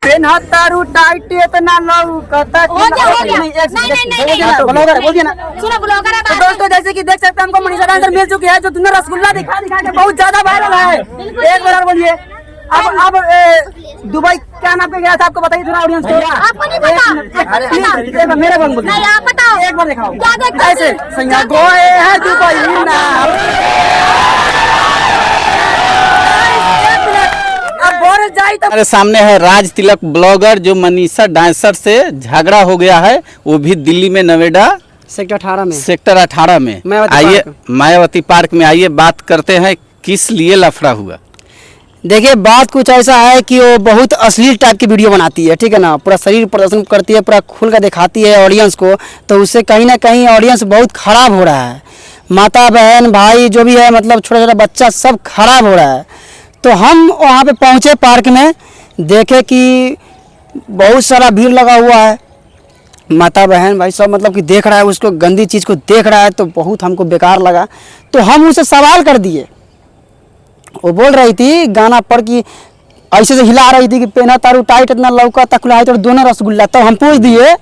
पेनहत्तरू tight इतना लौकता हो गया नहीं ब्लॉगर बोल दिया ना। सुनो ब्लॉगर है तो दोस्तों जैसे कि देख सकते हैं हमको मनीषा डांसर मिल चुकी है जो तुमने रसगुल्ला दिखा के बहुत ज्यादा वायरल है। एक बार और बोलिए। अब दुबई क्या नाम पे गया था आपको बताइए थोड़ा ऑडियंस को। आपको नहीं पता मेरे को बोल नहीं आप बताओ एक बार दिखाओ क्या देखते हैं? ऐसे सैया गोए है दुबई ना। हमारे सामने है राज तिलक ब्लॉगर जो मनीषा डांसर से झगड़ा हो गया है, वो भी दिल्ली में नोएडा सेक्टर 18 में आइए मायावती पार्क में। आइए बात करते हैं किस लिए लफड़ा हुआ। देखिए बात कुछ ऐसा है कि वो बहुत अश्लील टाइप की वीडियो बनाती है, ठीक है ना। पूरा शरीर प्रदर्शन करती है, पूरा खुल कर दिखाती है ऑडियंस को, तो उससे कहीं ना कहीं ऑडियंस बहुत ख़राब हो रहा है। माता बहन भाई जो भी है, मतलब छोटा छोटा बच्चा सब खराब हो रहा है। तो हम वहाँ पे पहुँचे पार्क में, देखे कि बहुत सारा भीड़ लगा हुआ है, माता बहन भाई सब मतलब कि देख रहा है, उसको गंदी चीज़ को देख रहा है, तो बहुत हमको बेकार लगा। तो हम उसे सवाल कर दिए। वो बोल रही थी गाना पर कि ऐसे से हिला रही थी कि पेना तारू टाइट इतना लौका तक है तो दोनों रसगुल्ला। तो हम पूछ दिए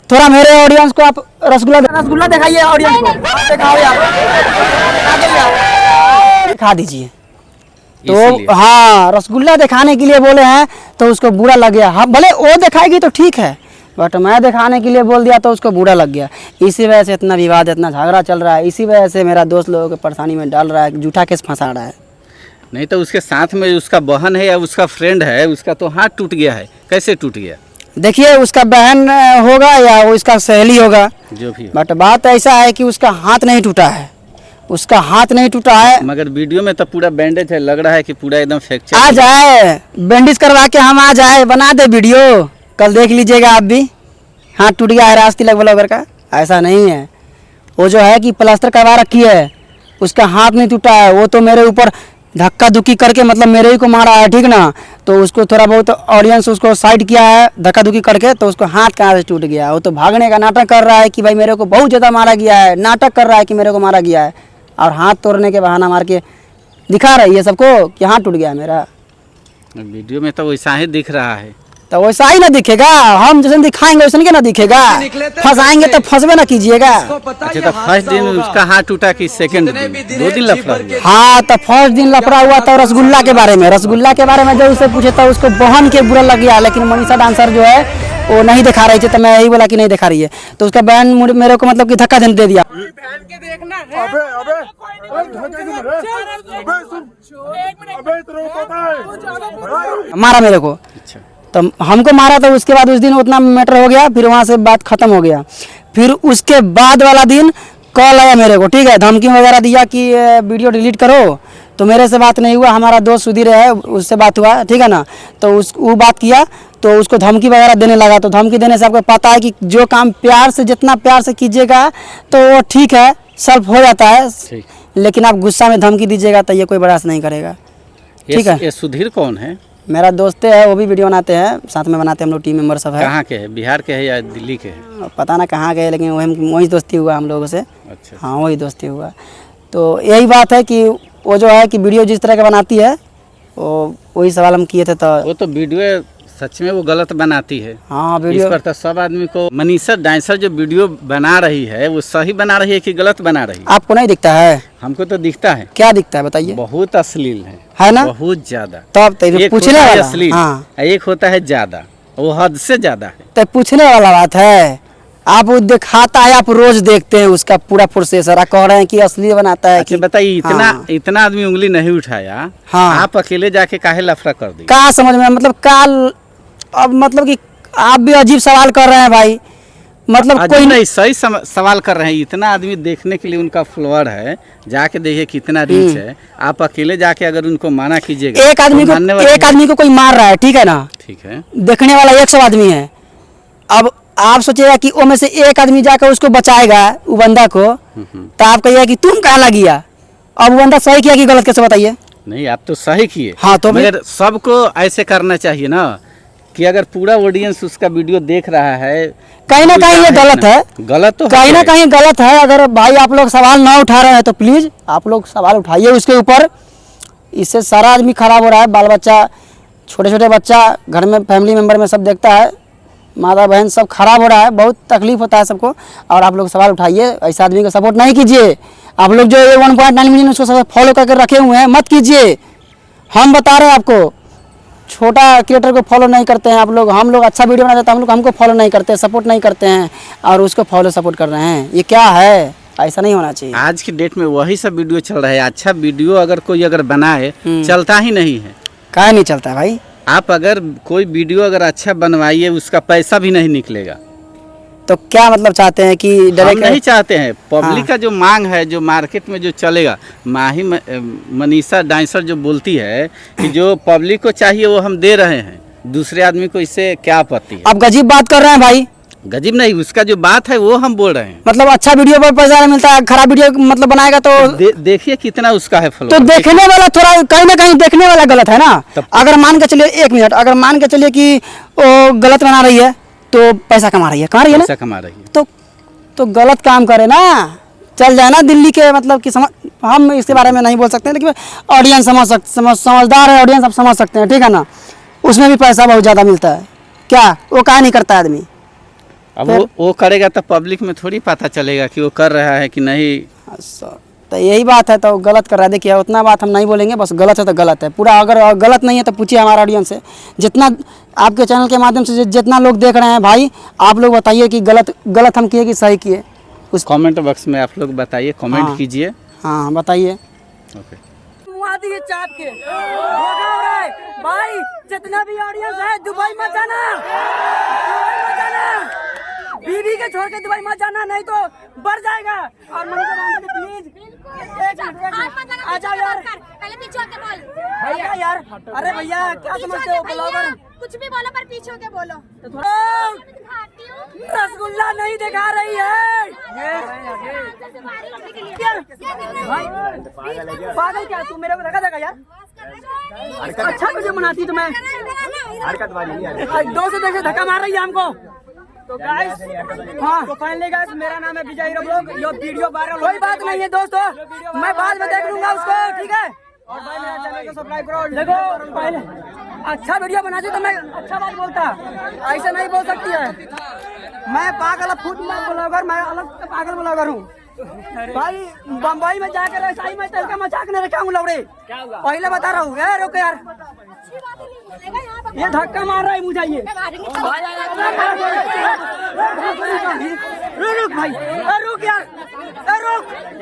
थोड़ा मेरे ऑडियंस को आप रसगुल्ला दिखाइए ऑडियंस को। दिखाओ यार दिखा दीजिए। तो हाँ रसगुल्ला दिखाने के लिए बोले हैं तो उसको बुरा लग गया। हाँ भले वो दिखाएगी तो ठीक है, बट मैं दिखाने के लिए बोल दिया तो उसको बुरा लग गया। इसी वजह से इतना विवाद इतना झगड़ा चल रहा है। इसी वजह से मेरा दोस्त लोगों को परेशानी में डाल रहा है, झूठा केस फंसा रहा है। नहीं तो उसके साथ में उसका बहन है या उसका फ्रेंड है, उसका तो हाथ टूट गया है। कैसे टूट गया? देखिए उसका बहन होगा या वो उसका सहेली होगा जो भी, बट बात ऐसा है कि उसका हाथ नहीं टूटा है, उसका हाथ नहीं टूटा है। मगर वीडियो में तो पूरा बैंडेज है, लग रहा है कि पूरा एकदम फ्रैक्चर। आ जाए बैंडेज करवा के हम आ जाए, बना दे वीडियो, कल देख लीजिएगा आप भी। हाथ टूट गया है राज तिलक ब्लॉगर का, ऐसा नहीं है। वो जो है कि प्लास्टर करवा रखी है, उसका हाथ नहीं टूटा है। वो तो मेरे ऊपर धक्का धुक्की करके मतलब मेरे ही को मारा है, ठीक ना। तो उसको थोड़ा बहुत ऑडियंस उसको साइड किया है धक्का धुक्की करके, तो उसको हाथ कहाँ से टूट गया। वो तो भागने का नाटक कर रहा है कि भाई मेरे को बहुत ज़्यादा मारा गया है, नाटक कर रहा है कि मेरे को मारा गया है, और हाथ तोड़ने के बहाना मार के दिखा रही है सबको कि हाथ टूट गया है मेरा। वीडियो में तो वैसा ही दिख रहा है, तो वैसा ही ना दिखेगा। हम जैसे दिखाएंगे वैसे ना दिखेगा। फंसाएंगे तो फंसबे ना कीजिएगा। अच्छा तो फर्स्ट दिन उसका हाथ टूटा कि सेकंड दिन? 2 दिन लफड़ा हुआ। हाँ तो फर्स्ट दिन लफड़ा हुआ था रसगुल्ला के बारे में। रसगुल्ला के बारे में जब उससे पूछे तो उसको बहन के बुरा लग गया, लेकिन मनीषा डांसर जो है वो नहीं दिखा रही थी। तो मैं यही बोला कि नहीं दिखा रही है, तो उसका बहन मेरे को मतलब कि धक्का दे दिया। मारा मेरे को। अच्छा तो हमको मारा, तो उसके बाद उस दिन उतना मैटर हो गया, फिर वहाँ से बात खत्म हो गया। फिर उसके बाद वाला दिन कॉल आया मेरे को, ठीक है, धमकी वगैरह दिया कि वीडियो डिलीट करो। तो मेरे से बात नहीं हुआ, हमारा दोस्त सुधीर है उससे बात हुआ, ठीक है ना। तो वो बात किया तो उसको धमकी वगैरह देने लगा। तो धमकी देने से आपको पता है कि जो काम प्यार से जितना प्यार से कीजिएगा तो वो ठीक है, सॉल्व हो जाता है। लेकिन आप गुस्सा में धमकी दीजिएगा तो ये कोई बर्दाश्त नहीं करेगा, ठीक है। ये सुधीर कौन है? मेरा दोस्त है, वो भी वीडियो बनाते हैं, साथ में बनाते हैं हम लोग, टीम मेंबर सब है। कहाँ के है? बिहार के है या दिल्ली के है? पता ना कहाँ गए, लेकिन वही दोस्ती हुआ हम लोगों से। अच्छा हाँ वही दोस्ती हुआ। तो यही बात है कि वो जो है कि वीडियो जिस तरह का बनाती है वो वही सवाल हम किए थे। तो वो तो वीडियो सच में वो गलत बनाती है। हाँ वीडियो इस पर तो सब आदमी को मनीषा डांसर जो वीडियो बना रही है वो सही बना रही है कि गलत बना रही है? आपको नहीं दिखता है? हमको तो दिखता है। क्या दिखता है बताइए? बहुत अश्लील है ना, बहुत ज्यादा। तब तो पूछने वाला अश्लील, हाँ। एक होता है ज्यादा, वो हद से ज्यादा है। तो पूछने वाला बात है। आप वो दिखाता है, आप रोज देखते हैं उसका पूरा प्रोसेसर, आप कह रहे हैं कि असली बनाता है। अच्छा बताइए, इतना आदमी उंगली नहीं उठाया, हाँ। आप अकेले जाके काहे लफड़ा कर दी? क्या समझ में मतलब काल, अब मतलब कि आप भी अजीब सवाल कर रहे हैं भाई। मतलब कोई नहीं सही सवाल कर रहे हैं। इतना आदमी देखने के लिए उनका फॉलोअर है, जाके देखिए कितना रीच है। आप अकेले जाके अगर उनको माना कीजिएगा, एक आदमी को कोई मार रहा है, ठीक है ना, ठीक है, देखने वाला 100 आदमी है। अब आप सोचिएगा कि वो में से एक आदमी जाकर उसको बचाएगा वो बंदा को, तो आप कहिएगा कि तुम कहाँ लगिया। अब वो बंदा सही किया कि गलत, कैसे बताइए? नहीं आप तो सही किए। हाँ तो मगर सबको ऐसे करना चाहिए ना कि अगर पूरा ऑडियंस उसका वीडियो देख रहा है, कहीं ना कहीं ये गलत है। गलत तो कहीं ना कहीं गलत है। अगर भाई आप लोग सवाल ना उठा रहे हैं तो प्लीज आप लोग सवाल उठाइए उसके ऊपर। इससे सारा आदमी खराब हो रहा है, बाल बच्चा छोटे छोटे बच्चा घर में फैमिली मेम्बर में सब देखता है, माता बहन सब खराब हो रहा है, बहुत तकलीफ होता है सबको। और आप लोग सवाल उठाइए, ऐसे आदमी को सपोर्ट नहीं कीजिए। आप लोग जो ये 1.9 मिलियन उसको सब फॉलो करके रखे हुए हैं, मत कीजिए। हम बता रहे हैं आपको, छोटा क्रिएटर को फॉलो नहीं करते हैं आप लोग। हम लोग अच्छा वीडियो बनाते हैं, हम लोग हमको फॉलो नहीं करते, सपोर्ट नहीं करते हैं, और उसको फॉलो सपोर्ट कर रहे हैं। ये क्या है? ऐसा नहीं होना चाहिए। आज की डेट में वही सब वीडियो चल रहा है। अच्छा वीडियो अगर कोई अगर बनाए चलता ही नहीं है। क्या नहीं चलता है भाई? आप अगर कोई वीडियो अगर अच्छा बनवाइए उसका पैसा भी नहीं निकलेगा। तो क्या मतलब चाहते हैं कि हम डायरेक्ट नहीं चाहते हैं। पब्लिक हाँ। का जो मांग है, जो मार्केट में जो चलेगा, मनीषा डांसर जो बोलती है कि जो पब्लिक को चाहिए वो हम दे रहे हैं, दूसरे आदमी को इससे क्या आपत्ति है? आप गजीब बात कर रहे हैं भाई। गजीब नहीं, उसका जो बात है वो हम बोल रहे हैं। मतलब अच्छा वीडियो पर पैसा नहीं मिलता है, खराब वीडियो मतलब बनाएगा तो देखिए कितना उसका है फॉलोअर। तो देखने वाला थोड़ा कहीं ना कहीं देखने वाला गलत है ना। अगर मान के चलिए 1 मिनट, अगर मान के चलिए कि वो गलत बना रही है तो पैसा कमा रही है ना, पैसा कमा रही है तो गलत काम करे ना, चल जाए ना दिल्ली के, मतलब कि हम इसके बारे में नहीं बोल सकते, लेकिन ऑडियंस समझदार है, ऑडियंस आप समझ सकते हैं, ठीक है ना। उसमें भी पैसा बहुत ज़्यादा मिलता है, क्या वो क्या नहीं करता आदमी? अब वो करेगा तो पब्लिक में थोड़ी पता चलेगा कि वो कर रहा है कि नहीं। अच्छा, तो यही बात है, तो गलत कर रहा है। देखिए उतना बात हम नहीं बोलेंगे, बस गलत है तो गलत है पूरा। अगर गलत नहीं है तो पूछिए हमारा ऑडियंस से, जितना आपके चैनल के माध्यम से जितना लोग देख रहे हैं भाई, आप लोग बताइए कि गलत हम किए कि सही किए। उस कमेंट बॉक्स में आप लोग बताइए, कमेंट कीजिए। हाँ बताइए। ओके। दिए चाप के धोखा हो रहा है भाई। जितना भी ऑडियंस है दुबई मत जाना, दुबई मत जाना, बीवी के छोड़ के दुबई मत जाना, नहीं तो बढ़ जाएगा। और प्लीज आ जाओ यार, पहले पीछे होके बोल भैया यार। अरे भैया क्या समझते हो ब्लॉगर? कुछ भी बोलो पर पीछे होके बोलो। तो थोड़ा रसगुल्ला नहीं दिखा रही है भाई। पागल क्या तू, मेरे को लगा देगा यार। अच्छा वीडियो बनाती तुम्हें, 200 देख धक्का मार रही है हमको। तो गाइस, हाँ तो फाइनली गाइस, मेरा नाम है विजय हीरो ब्लॉग। ये वीडियो वायरल, कोई बात नहीं है दोस्तों, मैं बाद में देख लूंगा उसको, ठीक है। और भाई मेरे चैनल को सब्सक्राइब करो। देखो पहले अच्छा वीडियो बनाती तो मैं अच्छा बात बोलता, ऐसा नहीं बोल सकती है। मैं पागल फूड ब्लॉगर, मैं अलग पागल ब्लॉगर हूँ भाई। बम्बई में जाकर ऐसा ही मैं तेल का मजाक नहीं रखा हूँ लौड़े, पहले बता रहा हूँ यार। रुक यार, ये धक्का मार रहा है मुझे ये। रुक भाई, रुक यार, रुक।